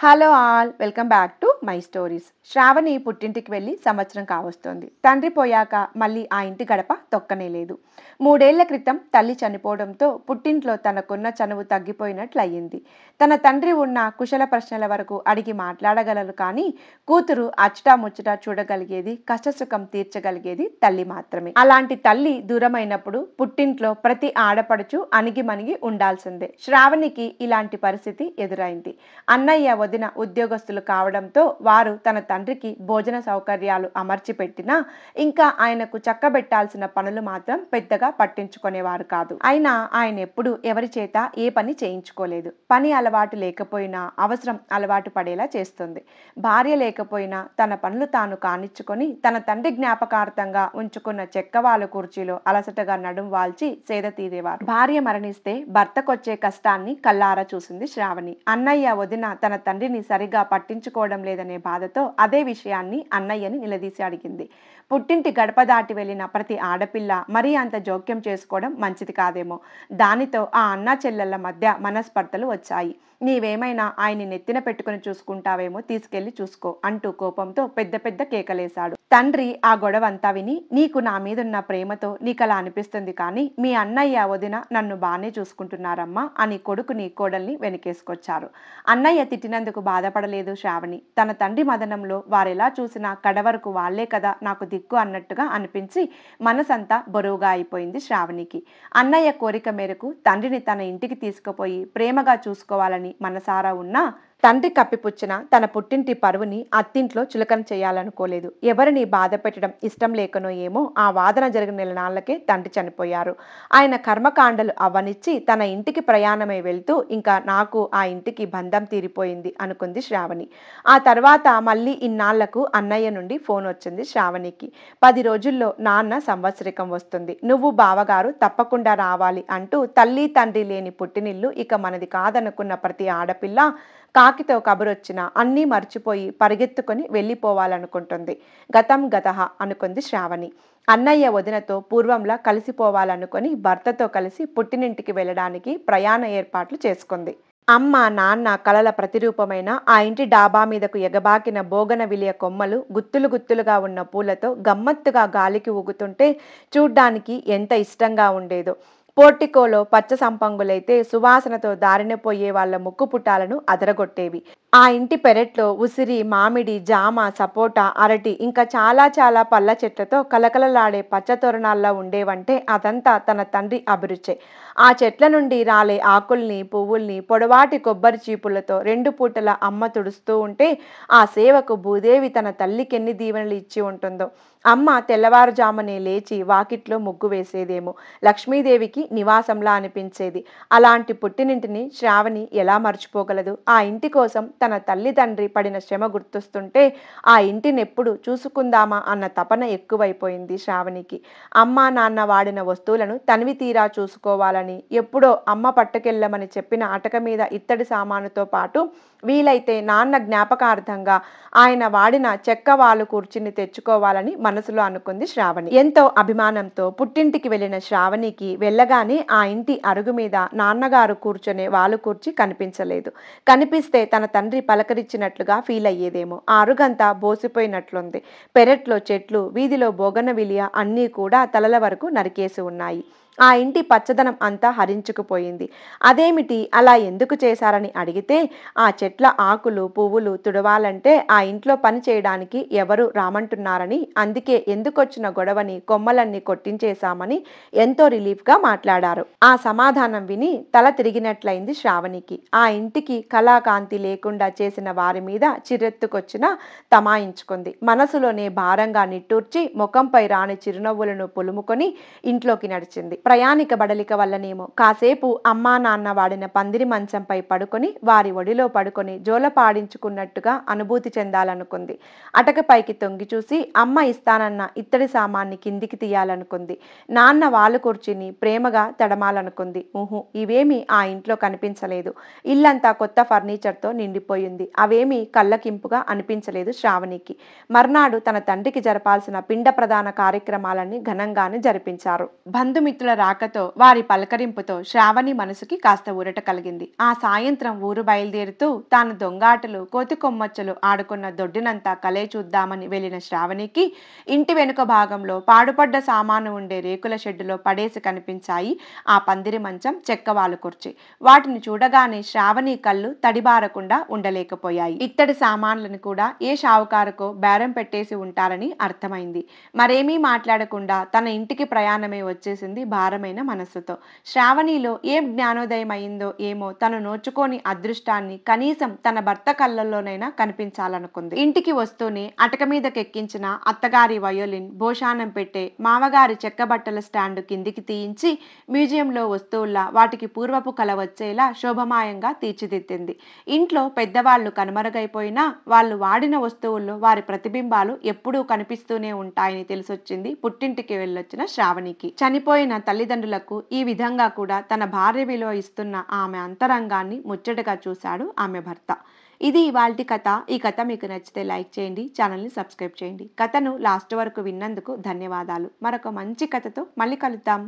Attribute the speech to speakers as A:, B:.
A: Hello all welcome back to my stories. Shravani పుట్టింటికి వెళ్ళి సంవత్సరం కావస్తోంది. తండ్రి పోయాక మళ్ళీ ఆ ఇంటి గడప తొక్కనే లేదు. 3 ఏళ్ల క్రితం తల్లి చనిపోవడంతో పుట్టింట్లో తనకున్న చనువు తగ్గిపోయినట్లయింది. తన తండ్రి ఉన్న కుశల ప్రశ్నల వరకు అడిగి మాట్లాడగలరు, కానీ కూతురు అచ్చటా ముచ్చటా చూడగలిగేది, కష్టసుఖం తీర్చగలిగేది తల్లి మాత్రమే. అలాంటి తల్లి దూరమైనప్పుడు పుట్టింట్లో ప్రతి ఆడపడుచు అణిగిమణిగి ఉండాల్సిందే. శ్రావణికి ఇలాంటి పరిస్థితి ఎదురైంది. అన్నయ్య వదిన ఉద్యోగస్తులు కావడంతో వారు తన తండ్రికి భోజన సౌకర్యాలు అమర్చి పెట్టినా ఇంకా ఆయనకు చక్కబెట్టాల్సిన పనులు మాత్రం పెద్దగా పట్టించుకునేవారు కాదు. అయినా ఆయన ఎప్పుడు ఎవరి చేత ఏ పని చేయించుకోలేదు. పని అలవాటు లేకపోయినా అవసరం అలవాటు పడేలా చేస్తుంది. భార్య లేకపోయినా తన పనులు తాను కానిచ్చుకొని తన తండ్రి జ్ఞాపకార్థంగా ఉంచుకున్న చెక్కవాలు కుర్చీలో అలసటగా నడుం వాల్చి సేద తీరేవారు. భార్య మరణిస్తే భర్తకొచ్చే కష్టాన్ని కల్లారా చూసింది శ్రావణి. అన్నయ్య వదిన తన తండ్రిని సరిగా పట్టించుకోవడం లేదనే బాధతో అదే విషయాన్ని అన్నయ్యని నిలదీసి అడిగింది. పుట్టింటి గడప దాటి వెళ్ళిన ప్రతి ఆడపిల్ల మరీ అంత జోక్యం చేసుకోవడం మంచిది కాదేమో. దానితో ఆ అన్నా చెల్లెళ్ల మధ్య మనస్పర్ధలు వచ్చాయి. నీవేమైనా ఆయన్ని నెత్తిన పెట్టుకుని చూసుకుంటావేమో, తీసుకెళ్లి చూసుకో అంటూ కోపంతో పెద్ద పెద్ద కేకలేశాడు. తండ్రి ఆ గొడవంతా విని, నీకు నా మీదున్న ప్రేమతో నీకలా అనిపిస్తుంది, కానీ మీ అన్నయ్య వదిన నన్ను బానే చూసుకుంటున్నారమ్మా అని కొడుకుని కోడల్ని వెనకేసుకొచ్చారు. అన్నయ్య తిట్టినందుకు బాధపడలేదు శ్రావణి. తన తండ్రి మదనంలో వారెలా చూసినా కడవరకు వాళ్లే కదా నాకు దిక్కు అన్నట్టుగా అనిపించి మనసంతా బరువుగా అయిపోయింది శ్రావణికి. అన్నయ్య కోరిక మేరకు తండ్రిని తన ఇంటికి తీసుకుపోయి ప్రేమగా చూసుకోవాలని మనసారా ఉన్నా తండ్రి కప్పిపుచ్చిన తన పుట్టింటి పరువుని అత్తింట్లో చులకన చేయాలనుకోలేదు. ఎవరిని బాధ పెట్టడం ఇష్టం లేకనో ఏమో ఆ వాదన జరిగిన నెలనాళ్లకే తండ్రి చనిపోయారు. ఆయన కర్మకాండలు అవ్వనిచ్చి తన ఇంటికి ప్రయాణమై వెళ్తూ ఇంకా నాకు ఆ ఇంటికి బంధం తీరిపోయింది అనుకుంది శ్రావణి. ఆ తర్వాత మళ్ళీ ఇన్నాళ్లకు అన్నయ్య నుండి ఫోన్ వచ్చింది శ్రావణికి. 10 రోజుల్లో నాన్న సంవత్సరికం వస్తుంది, నువ్వు బావగారు తప్పకుండా రావాలి అంటూ. తల్లి తండ్రి లేని పుట్టినిల్లు ఇక మనది కాదనుకున్న ప్రతి ఆడపిల్ల కాకితో కబురొచ్చినా అన్నీ మర్చిపోయి పరిగెత్తుకొని వెళ్ళిపోవాలనుకుంటుంది. గతం గతః అనుకుంది శ్రావణి. అన్నయ్య వదినతో పూర్వంలా కలిసిపోవాలనుకొని భర్తతో కలిసి పుట్టినింటికి వెళ్ళడానికి ప్రయాణ ఏర్పాట్లు చేసుకుంది. అమ్మ నాన్న కలల ప్రతిరూపమైన ఆ ఇంటి డాబా మీదకు ఎగబాకిన బోగన విలియ కొమ్మలు గుత్తులు గుత్తులుగా ఉన్న పూలతో గమ్మత్తుగా గాలికి ఊగుతుంటే చూడ్డానికి ఎంత ఇష్టంగా ఉండేదో. పోర్టికోలో పచ్చ సంపంగులైతే సువాసనతో దారిన పోయే వాళ్ల ముక్కు పుటాలను అదరగొట్టేవి. ఆ ఇంటి పెరట్లో ఉసిరి, మామిడి, జామ, సపోటా, అరటి ఇంకా చాలా చాలా పళ్ళ చెట్లతో కలకలలాడే పచ్చ తోరణాల్లో ఉండేవంటే అదంతా తన తండ్రి అభిరుచే. ఆ చెట్ల నుండి రాలే ఆకుల్ని, పువ్వుల్ని పొడవాటి కొబ్బరి చీపులతో 2 పూటల అమ్మ తుడుస్తూ ఉంటే ఆ సేవకు భూదేవి తన తల్లికెన్ని దీవెనలు ఇచ్చి ఉంటుందో. అమ్మ తెల్లవారుజామునే లేచి వాకిట్లో ముగ్గు వేసేదేమో, లక్ష్మీదేవికి నివాసంలా అనిపించేది. అలాంటి పుట్టినింటిని శ్రావణి ఎలా మర్చిపోగలదు? ఆ ఇంటి కోసం తన తల్లిదండ్రి పడిన శ్రమ గుర్తొస్తుంటే ఆ ఇంటినెప్పుడు చూసుకుందామా అన్న తపన ఎక్కువైపోయింది శ్రావణికి. అమ్మా నాన్న వాడిన వస్తువులను తనివి తీరా చూసుకోవాలని, ఎప్పుడో అమ్మ పట్టుకెళ్ళమని చెప్పిన అటక మీద ఇత్తడి సామానుతో పాటు వీలైతే నాన్న జ్ఞాపకార్థంగా ఆయన వాడిన చెక్క వాలు కూర్చుని తెచ్చుకోవాలని మనసులో అనుకుంది శ్రావణి. ఎంతో అభిమానంతో పుట్టింటికి వెళ్ళిన శ్రావణికి వెళ్ళగానే ఆ ఇంటి అరుగు మీద నాన్నగారు కూర్చొనే వాలు కూర్చి కనిపించలేదు. కనిపిస్తే తన తండ్రి పలకరించినట్లుగా ఫీల్ అయ్యేదేమో. ఆ అరుగంతా బోసిపోయినట్లుంది. పెరట్లో చెట్లు, వీధిలో బోగనవిలియ అన్నీ కూడా తలల వరకు నరికేసి ఉన్నాయి. ఆ ఇంటి పచ్చదనం అంతా హరించుకుపోయింది. అదేమిటి, అలా ఎందుకు చేశారని అడిగితే ఆ చెట్ల ఆకులు పువ్వులు తుడవాలంటే ఆ ఇంట్లో పని చేయడానికి ఎవరు రామంటున్నారని, అందుకే ఎందుకొచ్చిన గొడవని కొమ్మలన్నీ కొట్టించేశామని ఎంతో రిలీఫ్గా మాట్లాడారు. ఆ సమాధానం విని తల తిరిగినట్లయింది శ్రావణికి. ఆ ఇంటికి కళాకాంతి లేకుండా చేసిన వారి మీద చిరెత్తుకొచ్చిన తమాయించుకుంది. మనసులోనే భారంగా నిట్టూర్చి ముఖంపై రాని చిరునవ్వులను పులుముకొని ఇంట్లోకి నడిచింది. ప్రయాణిక బడలిక వల్లనేమో కాసేపు అమ్మా నాన్న వాడిన పందిరి మంచంపై పడుకొని వారి ఒడిలో పడుకొని జోలపాడించుకున్నట్టుగా అనుభూతి చెందాలనుకుంది. అటకపైకి తొంగి చూసి అమ్మ ఇస్తానన్న ఇత్తడి సామాన్ని కిందికి తీయాలనుకుంది. నాన్న వాలు కూర్చుని ప్రేమగా తడమాలనుకుంది. ఇవేమీ ఆ ఇంట్లో కనిపించలేదు. ఇల్లంతా కొత్త ఫర్నిచర్తో నిండిపోయింది. అవేమీ కళ్ళకింపుగా అనిపించలేదు శ్రావణికి. మర్నాడు తన తండ్రికి జరపాల్సిన పిండ ప్రధాన కార్యక్రమాలన్నీ ఘనంగానే జరిపించారు. బంధుమిత్రుల బంధువుల రాకతో వారి పలకరింపుతో శ్రావణి మనసుకి కాస్త ఊరట కలిగింది. ఆ సాయంత్రం ఊరు బయలుదేరుతూ తాను దొంగాటలు కోతి కొమ్మచ్చులు ఆడుకున్న దొడ్డినంతా కలే చూద్దామని వెళ్లిన శ్రావణికి ఇంటి వెనుక భాగంలో పాడుపడ్డ సామాను ఉండే రేకుల షెడ్డులో పడేసి కనిపించాయి ఆ పందిరి మంచం, చెక్కవాలు కుర్చీ. వాటిని చూడగానే శ్రావణి కళ్ళు తడిబారకుండా ఉండలేకపోయాయి. ఇత్తడి సామాన్లను కూడా ఏ షావుకారుకో బేరం పెట్టేసి ఉంటారని అర్థమైంది. మరేమీ మాట్లాడకుండా తన ఇంటికి ప్రయాణమే వచ్చేసింది భారమైన మనస్సుతో. శ్రావణిలో ఏం జ్ఞానోదయం అయిందో ఏమో, తను నోచుకోని అదృష్టాన్ని కనీసం తన భర్త కళ్ళల్లోనైనా కనిపించాలనుకుంది. ఇంటికి వస్తూనే అటక మీదకెక్కించిన అత్తగారి వయోలిన్, భోషానం పెట్టే మామగారి చెక్క బట్టల స్టాండు కిందికి తీయించి మ్యూజియంలో వస్తువుల్లా వాటికి పూర్వపు కల వచ్చేలా శోభమాయంగా తీర్చిదిద్దింది. ఇంట్లో పెద్దవాళ్లు కనుమరుగైపోయినా వాళ్ళు వాడిన వస్తువుల్లో వారి ప్రతిబింబాలు ఎప్పుడూ కనిపిస్తూనే ఉంటాయని తెలిసొచ్చింది పుట్టింటికి వెళ్ళొచ్చిన శ్రావణికి. చనిపోయిన తల్లిదండ్రులకు ఈ విధంగా కూడా తన భార్య విలువ ఇస్తున్న ఆమె అంతరంగాన్ని ముచ్చటగా చూశాడు ఆమె భర్త. ఇది ఇవాల్టి కథ. ఈ కథ మీకు నచ్చితే లైక్ చేయండి, ఛానల్ని సబ్స్క్రైబ్ చేయండి. కథను లాస్ట్ వరకు విన్నందుకు ధన్యవాదాలు. మరొక మంచి కథతో మళ్ళీ కలుద్దాం.